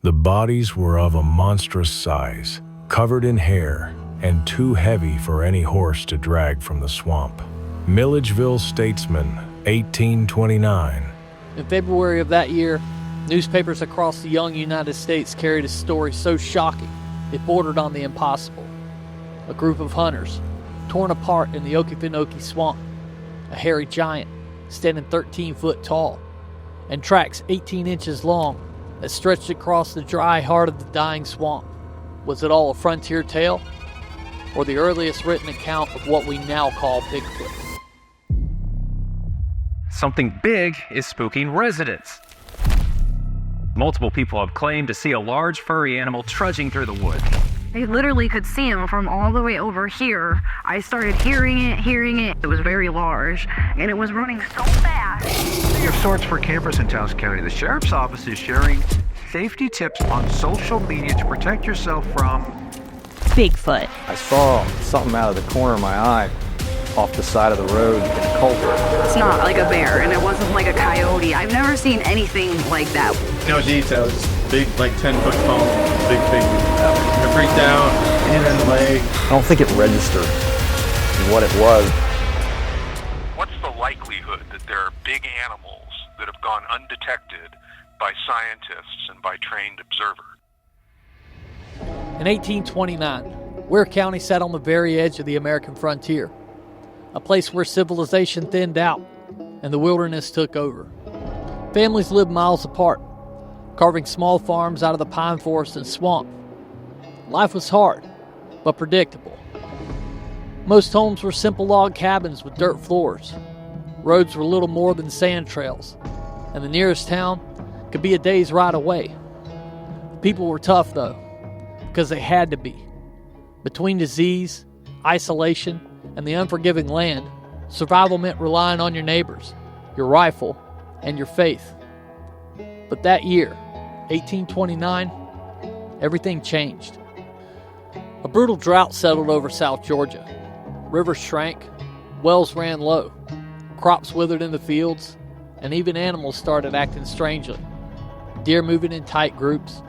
The bodies were of a monstrous size, covered in hair, and too heavy for any horse to drag from the swamp. Milledgeville Statesman, 1829. In February of that year, newspapers across the young United States carried a story so shocking it bordered on the impossible. A group of hunters, torn apart in the Okefenokee Swamp, a hairy giant standing 13 foot tall, and tracks 18 inches long that stretched across the dry heart of the dying swamp. Was it all a frontier tale, or the earliest written account of what we now call Bigfoot? Something big is spooking residents. Multiple people have claimed to see a large furry animal trudging through the woods. I literally could see him from all the way over here. I started hearing it. It was very large, and it was running so fast. Of sorts for campers in Taos County. The Sheriff's Office is sharing safety tips on social media to protect yourself from Bigfoot. I saw something out of the corner of my eye off the side of the road in a culvert. It's not like a bear, and it wasn't like a coyote. I've never seen anything like that. No details. Big, like 10-foot foam, big thing. It freaked out, hand in the leg. I don't think it registered what it was. What's the likelihood that there are big animals that have gone undetected by scientists and by trained observers? In 1829, Ware County sat on the very edge of the American frontier, a place where civilization thinned out and the wilderness took over. Families lived miles apart, carving small farms out of the pine forest and swamp. Life was hard, but predictable. Most homes were simple log cabins with dirt floors. Roads were little more than sand trails, and the nearest town could be a day's ride away. People were tough, though, because they had to be. Between disease, isolation, and the unforgiving land, survival meant relying on your neighbors, your rifle, and your faith. But that year, 1829, everything changed. A brutal drought settled over South Georgia. Rivers shrank, wells ran low, crops withered in the fields, and even animals started acting strangely. Deer moving in tight groups,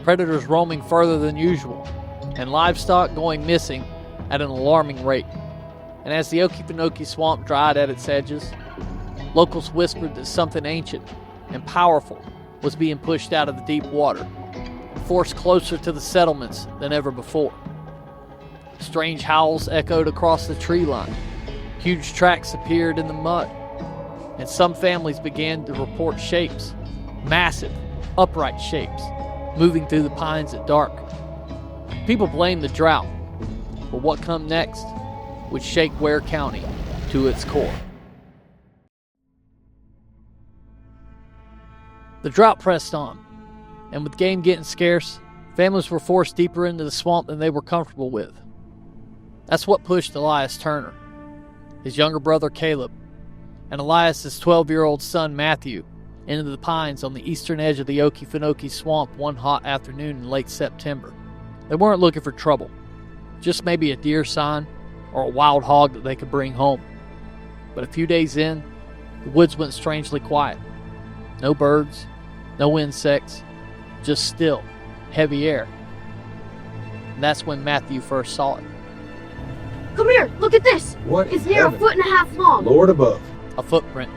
predators roaming further than usual, and livestock going missing at an alarming rate. And as the Okefenokee Swamp dried at its edges, locals whispered that something ancient and powerful was being pushed out of the deep water, forced closer to the settlements than ever before. Strange howls echoed across the tree line. Huge tracks appeared in the mud, and some families began to report shapes, massive, upright shapes, moving through the pines at dark. People blamed the drought, but what come next would shake Ware County to its core. The drought pressed on, and with game getting scarce, families were forced deeper into the swamp than they were comfortable with. That's what pushed Elias Turner, his younger brother Caleb, and Elias's 12-year-old son Matthew into the pines on the eastern edge of the Okefenokee Swamp one hot afternoon in late September. They weren't looking for trouble, just maybe a deer sign or a wild hog that they could bring home. But a few days in, the woods went strangely quiet. No birds, no insects, just still, heavy air. And that's when Matthew first saw it. Come here, look at this. What? It's near a foot and a half long. Lord above. A footprint,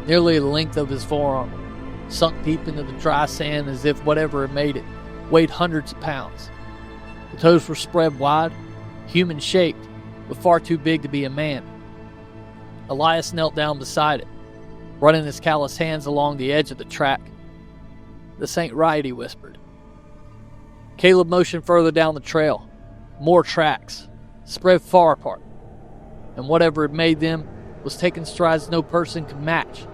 nearly the length of his forearm, sunk deep into the dry sand as if whatever had made it weighed hundreds of pounds. The toes were spread wide, human-shaped, but far too big to be a man. Elias knelt down beside it, running his calloused hands along the edge of the track. "This ain't right," he whispered. Caleb motioned further down the trail. More tracks, spread far apart, and whatever had made them was taking strides no person could match.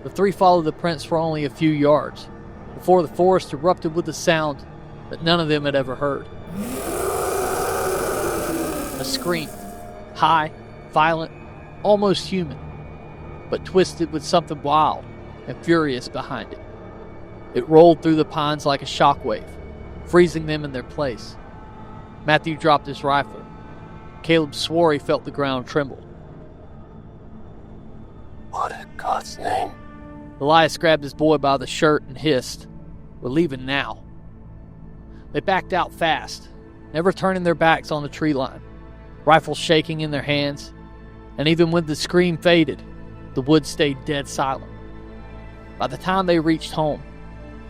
The three followed the prints for only a few yards, before the forest erupted with a sound that none of them had ever heard. A scream, high, violent, almost human, but twisted with something wild and furious behind it. It rolled through the pines like a shockwave, freezing them in their place. Matthew dropped his rifle. Caleb swore he felt the ground tremble. What in God's name? Elias grabbed his boy by the shirt and hissed, "We're leaving now." They backed out fast, never turning their backs on the tree line, rifles shaking in their hands, and even when the scream faded, the woods stayed dead silent. By the time they reached home,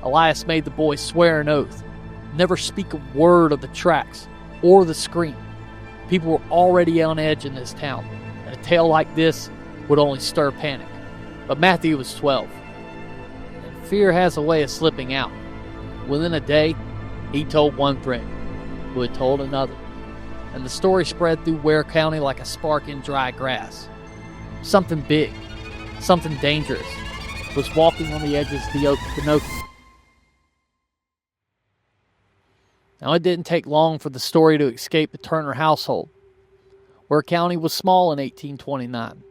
Elias made the boys swear an oath, never speak a word of the tracks or the scream. People were already on edge in this town, and a tale like this would only stir panic. But Matthew was 12, and fear has a way of slipping out. Within a day, he told one friend, who had told another, and the story spread through Ware County like a spark in dry grass. Something big, something dangerous, was walking on the edges of the Okefenokee. Now, it didn't take long for the story to escape the Turner household. Ware County was small in 1829.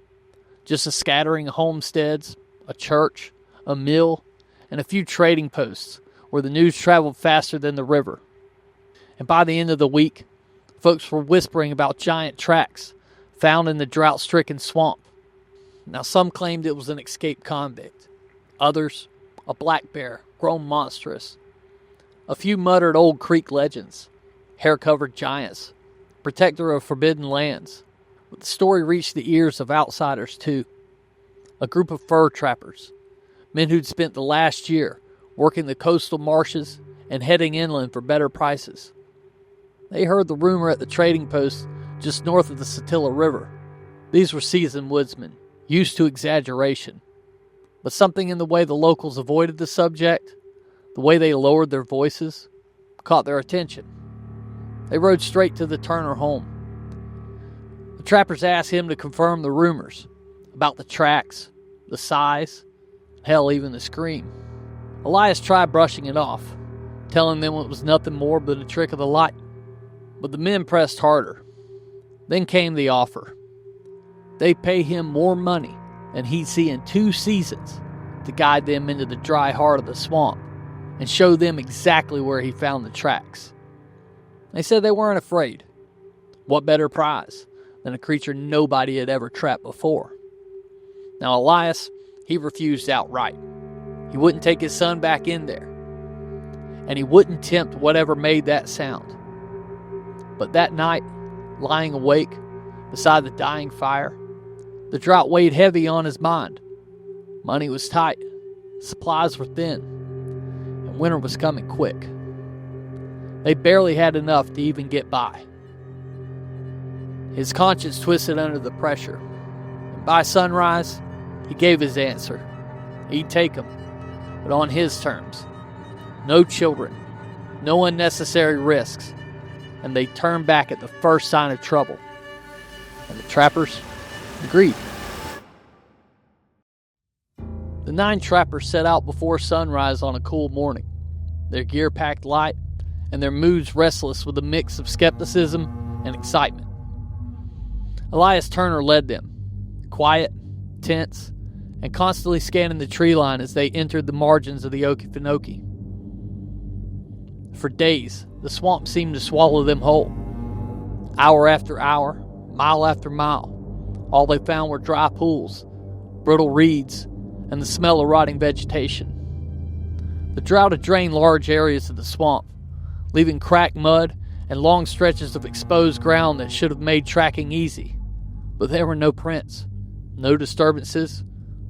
Just a scattering of homesteads, a church, a mill, and a few trading posts where the news traveled faster than the river. And by the end of the week, folks were whispering about giant tracks found in the drought-stricken swamp. Now, some claimed it was an escaped convict. Others, a black bear, grown monstrous. A few muttered old creek legends, hair-covered giants, protector of forbidden lands. But the story reached the ears of outsiders, too. A group of fur trappers, men who'd spent the last year working the coastal marshes and heading inland for better prices. They heard the rumor at the trading post just north of the Satilla River. These were seasoned woodsmen, used to exaggeration. But something in the way the locals avoided the subject, the way they lowered their voices, caught their attention. They rode straight to the Turner home. The trappers asked him to confirm the rumors about the tracks, the size, hell, even the scream. Elias tried brushing it off, telling them it was nothing more but a trick of the light. But the men pressed harder. Then came the offer. They'd pay him more money than he'd see in 2 seasons to guide them into the dry heart of the swamp and show them exactly where he found the tracks. They said they weren't afraid. What better prize than a creature nobody had ever trapped before? Now, Elias, he refused outright. He wouldn't take his son back in there, and he wouldn't tempt whatever made that sound. But that night, lying awake beside the dying fire, the drought weighed heavy on his mind. Money was tight, supplies were thin, and winter was coming quick. They barely had enough to even get by. His conscience twisted under the pressure, and by sunrise, he gave his answer. He'd take them, but on his terms. No children, no unnecessary risks, and they turned back at the first sign of trouble. And the trappers agreed. The 9 trappers set out before sunrise on a cool morning, their gear packed light, and their moods restless with a mix of skepticism and excitement. Elias Turner led them, quiet, tense, and constantly scanning the tree line as they entered the margins of the Okefenokee. For days, the swamp seemed to swallow them whole. Hour after hour, mile after mile, all they found were dry pools, brittle reeds, and the smell of rotting vegetation. The drought had drained large areas of the swamp, leaving cracked mud and long stretches of exposed ground that should have made tracking easy. But there were no prints, no disturbances,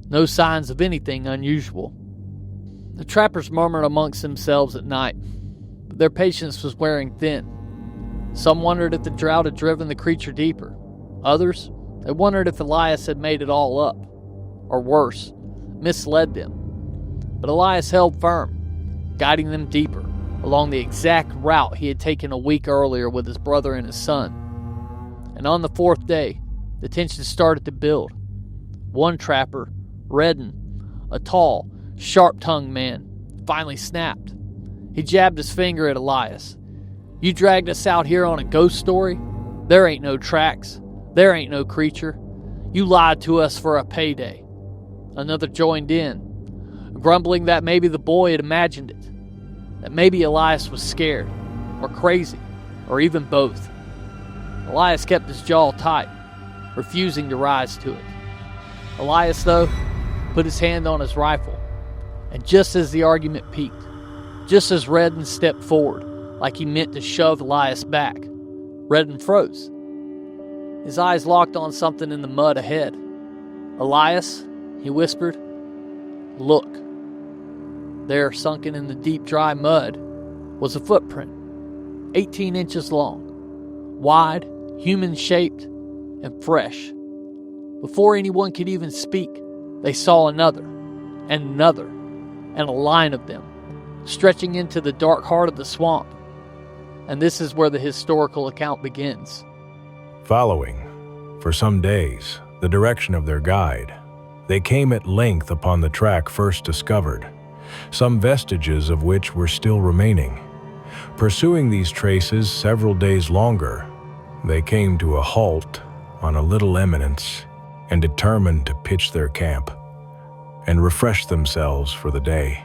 no signs of anything unusual. The trappers murmured amongst themselves at night, but their patience was wearing thin. Some wondered if the drought had driven the creature deeper. Others, they wondered if Elias had made it all up, or worse, misled them. But Elias held firm, guiding them deeper, along the exact route he had taken a week earlier with his brother and his son. And on the 4th day, the tension started to build. One trapper, Redden, a tall, sharp-tongued man, finally snapped. He jabbed his finger at Elias. "You dragged us out here on a ghost story? There ain't no tracks. There ain't no creature. You lied to us for a payday." Another joined in, grumbling that maybe the boy had imagined it, that maybe Elias was scared, or crazy, or even both. Elias kept his jaw tight, refusing to rise to it. Elias, though, put his hand on his rifle, and just as the argument peaked, just as Redden stepped forward, like he meant to shove Elias back. Redden froze. His eyes locked on something in the mud ahead. "Elias," he whispered, "look." There, sunken in the deep, dry mud, was a footprint, 18 inches long, wide, human-shaped, and fresh. Before anyone could even speak, they saw another, and a line of them, stretching into the dark heart of the swamp. And this is where the historical account begins. Following, for some days, the direction of their guide, they came at length upon the track first discovered, some vestiges of which were still remaining. Pursuing these traces several days longer, they came to a halt on a little eminence and determined to pitch their camp and refresh themselves for the day.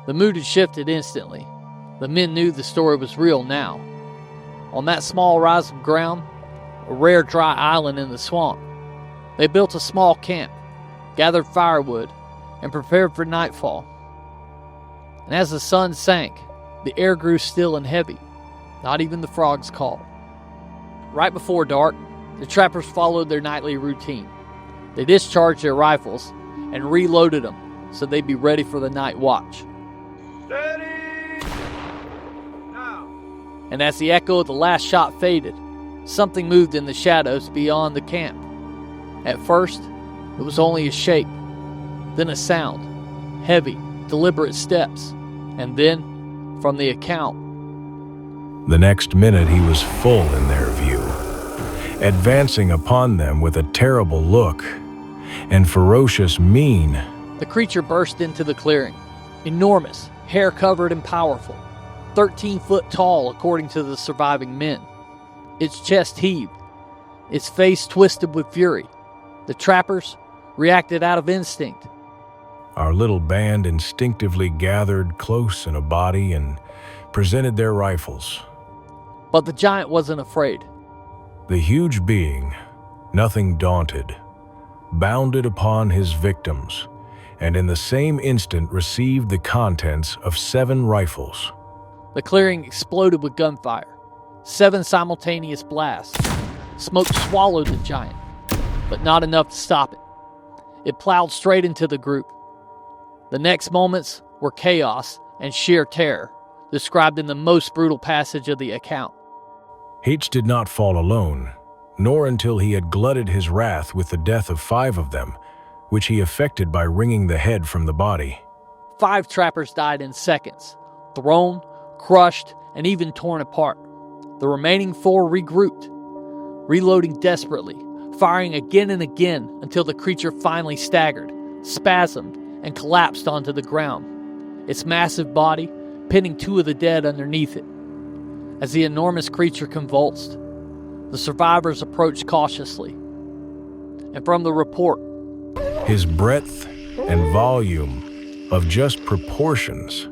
The mood had shifted instantly. The men knew the story was real now. On that small rise of ground, a rare dry island in the swamp, they built a small camp, gathered firewood, and prepared for nightfall. And as the sun sank, the air grew still and heavy. Not even the frogs called. Right before dark, the trappers followed their nightly routine. They discharged their rifles and reloaded them so they'd be ready for the night watch. Steady! Now! And as the echo of the last shot faded, something moved in the shadows beyond the camp. At first, it was only a shape, then a sound, heavy, deliberate steps, and then, from the account, the next minute he was full in their view, advancing upon them with a terrible look and ferocious mien. The creature burst into the clearing, enormous, hair-covered and powerful, 13 foot tall according to the surviving men. Its chest heaved, its face twisted with fury. The trappers reacted out of instinct. Our little band instinctively gathered close in a body and presented their rifles. But the giant wasn't afraid. The huge being, nothing daunted, bounded upon his victims, and in the same instant received the contents of 7 rifles. The clearing exploded with gunfire. 7 simultaneous blasts. Smoke swallowed the giant, but not enough to stop it. It plowed straight into the group. The next moments were chaos and sheer terror, described in the most brutal passage of the account. H did not fall alone, nor until he had glutted his wrath with the death of 5 of them, which he effected by wringing the head from the body. 5 trappers died in seconds, thrown, crushed, and even torn apart. The remaining 4 regrouped, reloading desperately, firing again and again until the creature finally staggered, spasmed, and collapsed onto the ground, its massive body pinning 2 of the dead underneath it. As the enormous creature convulsed, the survivors approached cautiously. And from the report, his breadth and volume of just proportions,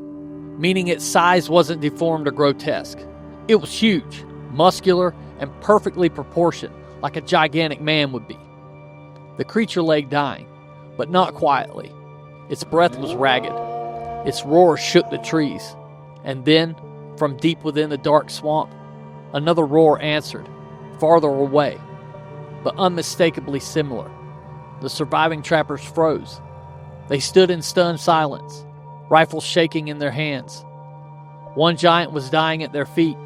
meaning its size wasn't deformed or grotesque. It was huge, muscular, and perfectly proportioned, like a gigantic man would be. The creature lay dying, but not quietly. Its breath was ragged. Its roar shook the trees. And then, from deep within the dark swamp, another roar answered, farther away, but unmistakably similar. The surviving trappers froze. They stood in stunned silence, rifles shaking in their hands. One giant was dying at their feet,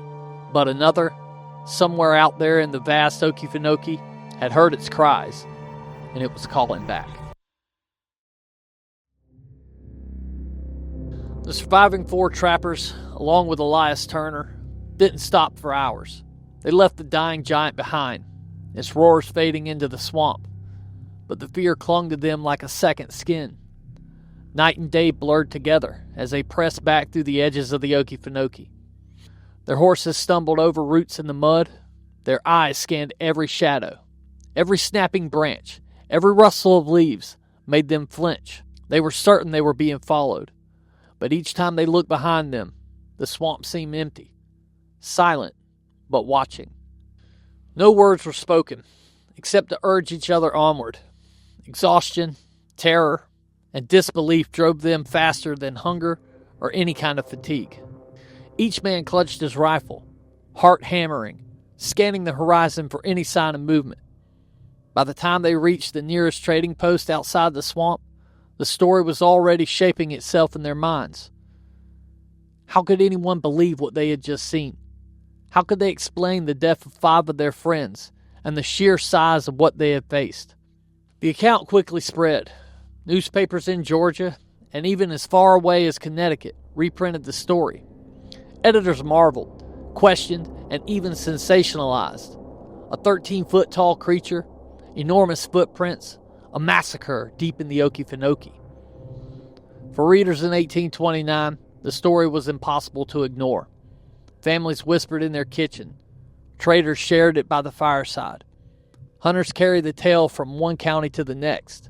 but another, somewhere out there in the vast Okefenokee, had heard its cries, and it was calling back. The surviving 4 trappers, along with Elias Turner, didn't stop for hours. They left the dying giant behind, its roars fading into the swamp, but the fear clung to them like a second skin. Night and day blurred together as they pressed back through the edges of the Okefenokee. Their horses stumbled over roots in the mud. Their eyes scanned every shadow. Every snapping branch, every rustle of leaves made them flinch. They were certain they were being followed. But each time they looked behind them, the swamp seemed empty, silent, but watching. No words were spoken, except to urge each other onward. Exhaustion, terror, and disbelief drove them faster than hunger, or any kind of fatigue. Each man clutched his rifle, heart hammering, scanning the horizon for any sign of movement. By the time they reached the nearest trading post outside the swamp, the story was already shaping itself in their minds. How could anyone believe what they had just seen? How could they explain the death of 5 of their friends and the sheer size of what they had faced? The account quickly spread. Newspapers in Georgia, and even as far away as Connecticut, reprinted the story. Editors marveled, questioned, and even sensationalized. A 13-foot tall creature, enormous footprints, a massacre deep in the Okefenokee. For readers in 1829, the story was impossible to ignore. Families whispered in their kitchen. Traders shared it by the fireside. Hunters carried the tale from one county to the next.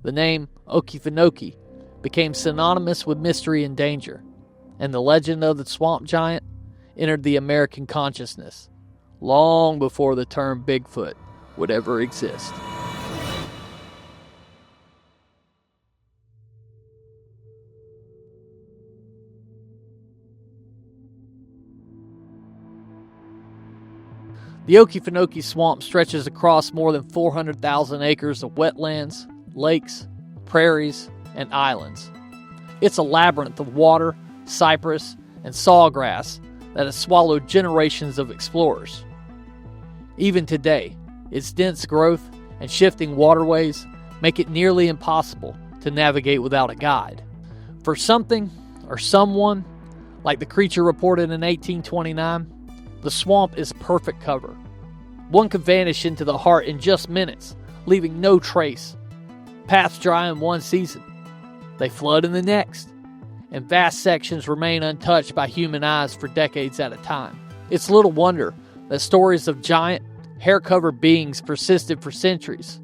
The name Okefenokee became synonymous with mystery and danger, and the legend of the swamp giant entered the American consciousness long before the term Bigfoot would ever exist. The Okefenokee Swamp stretches across more than 400,000 acres of wetlands, lakes, prairies, and islands. It's a labyrinth of water, cypress, and sawgrass that has swallowed generations of explorers. Even today, its dense growth and shifting waterways make it nearly impossible to navigate without a guide. For something or someone, like the creature reported in 1829, the swamp is perfect cover. One could vanish into the heart in just minutes, leaving no trace. Paths dry in one season. They flood in the next. And vast sections remain untouched by human eyes for decades at a time. It's little wonder that stories of giant, hair-covered beings persisted for centuries.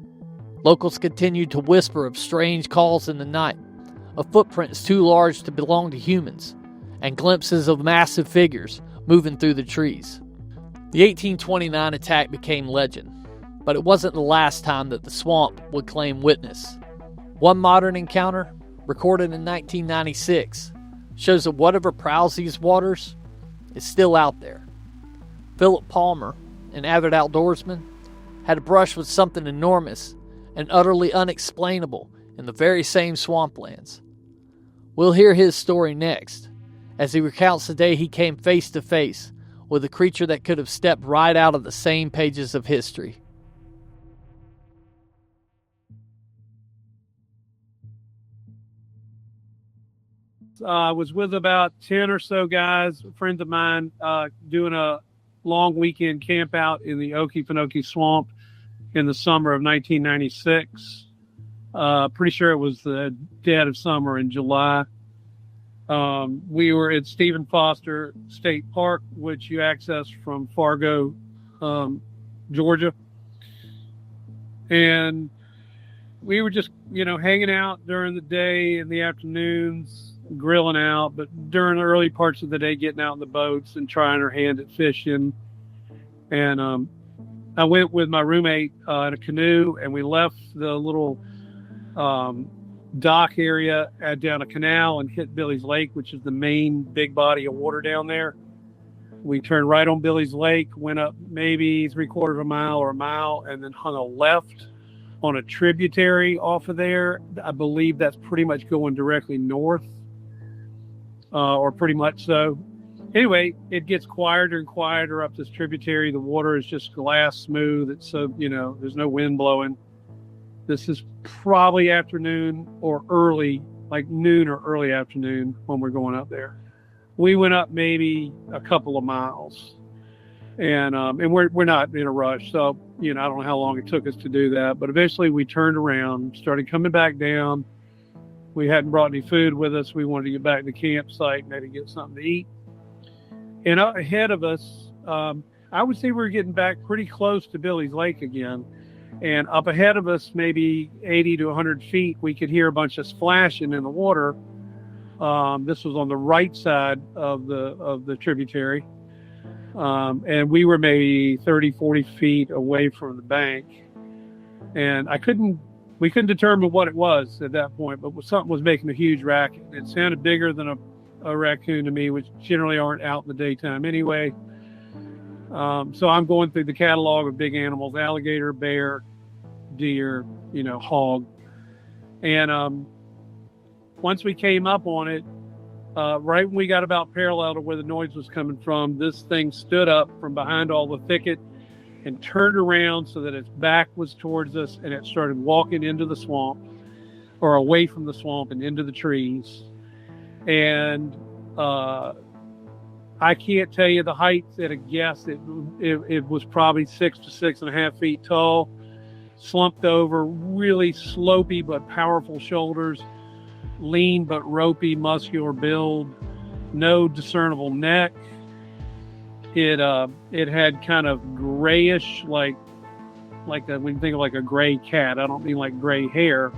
Locals continued to whisper of strange calls in the night, of footprints too large to belong to humans, and glimpses of massive figures moving through the trees. The 1829 attack became legend, but it wasn't the last time that the swamp would claim witness. One modern encounter, recorded in 1996, shows that whatever prowls these waters is still out there. Philip Palmer, an avid outdoorsman, had a brush with something enormous and utterly unexplainable in the very same swamplands. We'll hear his story next, as he recounts the day he came face to face with a creature that could have stepped right out of the same pages of history. I was with about 10 or so guys, friends of mine, doing a long weekend camp out in the Okefenokee Swamp in the summer of 1996. Pretty sure it was the dead of summer in July. We were at Stephen Foster State Park, which you access from Fargo, Georgia. And we were just, hanging out during the day and the afternoons, grilling out, but during the early parts of the day, getting out in the boats and trying our hand at fishing. And I went with my roommate in a canoe, and we left the little dock area down a canal and hit Billy's Lake, which is the main big body of water down there. We turned right on Billy's Lake, went up maybe 3/4 of a mile or a mile, and then hung a left on a tributary off of there. I believe that's pretty much going directly north, or pretty much so. Anyway, it gets quieter and quieter up this tributary. The water is just glass smooth. It's so, there's no wind blowing. This is probably afternoon or early, like noon or early afternoon when we're going up there. We went up maybe a couple of miles, and we're not in a rush. So, I don't know how long it took us to do that, but eventually we turned around, started coming back down. We hadn't brought any food with us. We wanted to get back to the campsite, maybe get something to eat. And up ahead of us, I would say we were getting back pretty close to Billy's Lake again. And up ahead of us, maybe 80 to 100 feet, we could hear a bunch of splashing in the water. This was on the right side of the tributary. And we were maybe 30, 40 feet away from the bank. And we couldn't determine what it was at that point, but something was making a huge racket. It sounded bigger than a raccoon to me, which generally aren't out in the daytime anyway. So I'm going through the catalog of big animals: alligator, bear, deer, hog. And once we came up on it, right when we got about parallel to where the noise was coming from, this thing stood up from behind all the thicket and turned around so that its back was towards us, and it started walking into the swamp, or away from the swamp and into the trees. And I can't tell you the height. At a guess, it was probably 6 to 6.5 feet tall, slumped over, really slopey but powerful shoulders, lean but ropey, muscular build, no discernible neck. It had kind of grayish, when you think of like a gray cat. I don't mean like gray hair,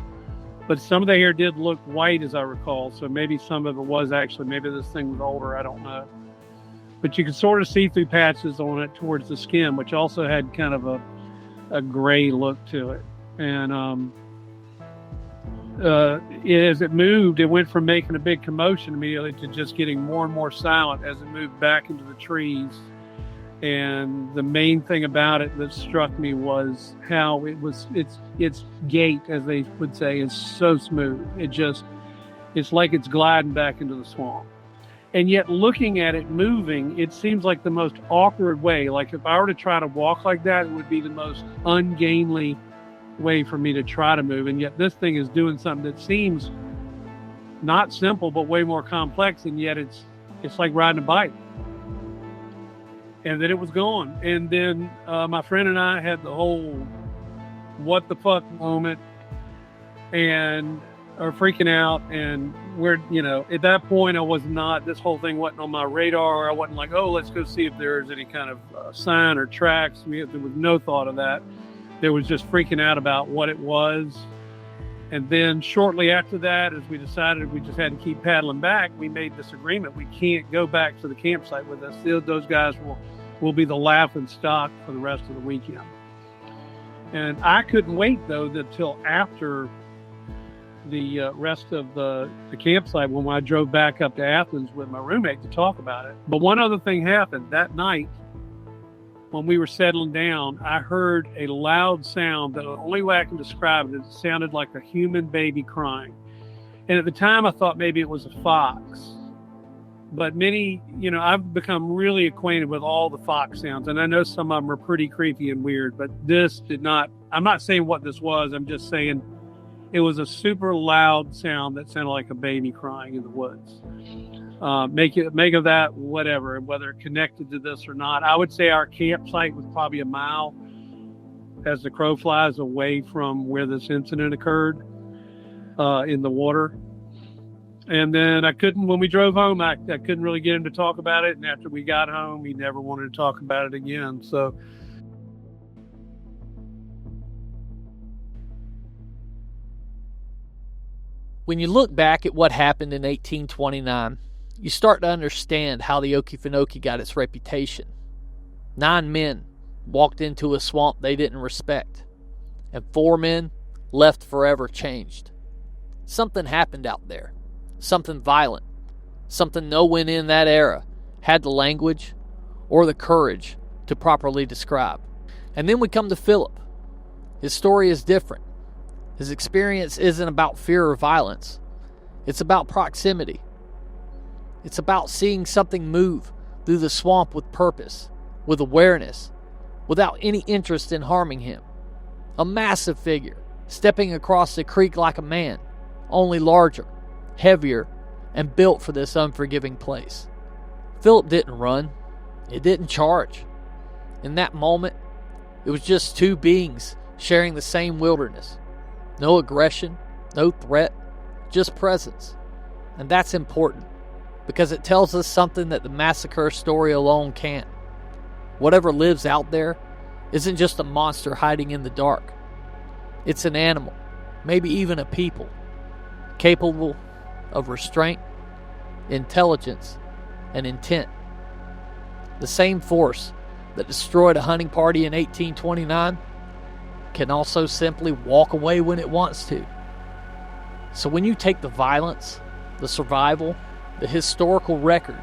but some of the hair did look white, as I recall. So maybe some of it was actually, maybe this thing was older. I don't know. But you could sort of see through patches on it towards the skin, which also had kind of a gray look to it. And as it moved, it went from making a big commotion immediately to just getting more and more silent as it moved back into the trees. And the main thing about it that struck me was how its gait, as they would say, is so smooth. It's like it's gliding back into the swamp. And yet, looking at it moving, it seems like the most awkward way. Like if I were to try to walk like that, it would be the most ungainly way for me to try to move. And yet this thing is doing something that seems not simple, but way more complex. And yet it's like riding a bike. And then it was gone. And then my friend and I had the whole what the fuck moment and are freaking out. And we're, at that point this whole thing wasn't on my radar. I wasn't like, oh, let's go see if there's any kind of sign or tracks. There was no thought of that. There was just freaking out about what it was. And then shortly after that, as we decided we just had to keep paddling back, we made this agreement. We can't go back to the campsite with us. Those guys will be the laughing stock for the rest of the weekend. And I couldn't wait, though, until after the rest of the campsite, when I drove back up to Athens with my roommate to talk about it. But one other thing happened that night. When we were settling down, I heard a loud sound that the only way I can describe it sounded like a human baby crying. And at the time, I thought maybe it was a fox. But I've become really acquainted with all the fox sounds. And I know some of them are pretty creepy and weird, but this did not. I'm not saying what this was. I'm just saying it was a super loud sound that sounded like a baby crying in the woods. Make of that whatever, whether it connected to this or not. I would say our campsite was probably a mile as the crow flies away from where this incident occurred in the water. And then when we drove home, I couldn't really get him to talk about it. And after we got home, he never wanted to talk about it again. So when you look back at what happened in 1829, you start to understand how the Okefenokee got its reputation. 9 men walked into a swamp they didn't respect, and 4 men left forever changed. Something happened out there, something violent, something no one in that era had the language or the courage to properly describe. And then we come to Philip. His story is different. His experience isn't about fear or violence. It's about proximity. It's about seeing something move through the swamp with purpose, with awareness, without any interest in harming him. A massive figure, stepping across the creek like a man, only larger, heavier, and built for this unforgiving place. Philip didn't run. It didn't charge. In that moment, it was just 2 beings sharing the same wilderness. No aggression, no threat, just presence. And that's important, because it tells us something that the massacre story alone can't. Whatever lives out there isn't just a monster hiding in the dark. It's an animal, maybe even a people, capable of restraint, intelligence, and intent. The same force that destroyed a hunting party in 1829 can also simply walk away when it wants to. So when you take the violence, the survival, the historical record,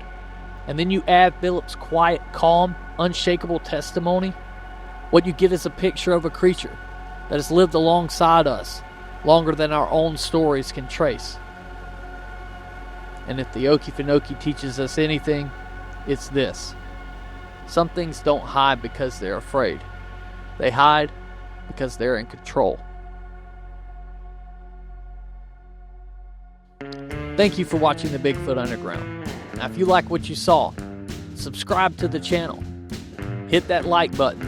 and then you add Philip's quiet, calm, unshakable testimony, what you get is a picture of a creature that has lived alongside us longer than our own stories can trace. And if the Okefenokee teaches us anything, it's this. Some things don't hide because they're afraid. They hide because they're in control. Thank you for watching the Bigfoot Underground. Now, if you like what you saw, subscribe to the channel, hit that like button,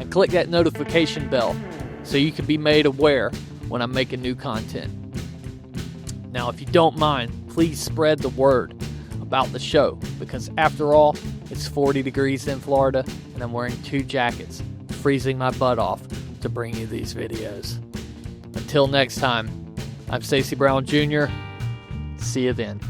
and click that notification bell so you can be made aware when I'm making new content. Now, if you don't mind, please spread the word about the show, because after all, it's 40 degrees in Florida and I'm wearing 2 jackets, freezing my butt off to bring you these videos. Until next time, I'm Stacy Brown Jr. See you then.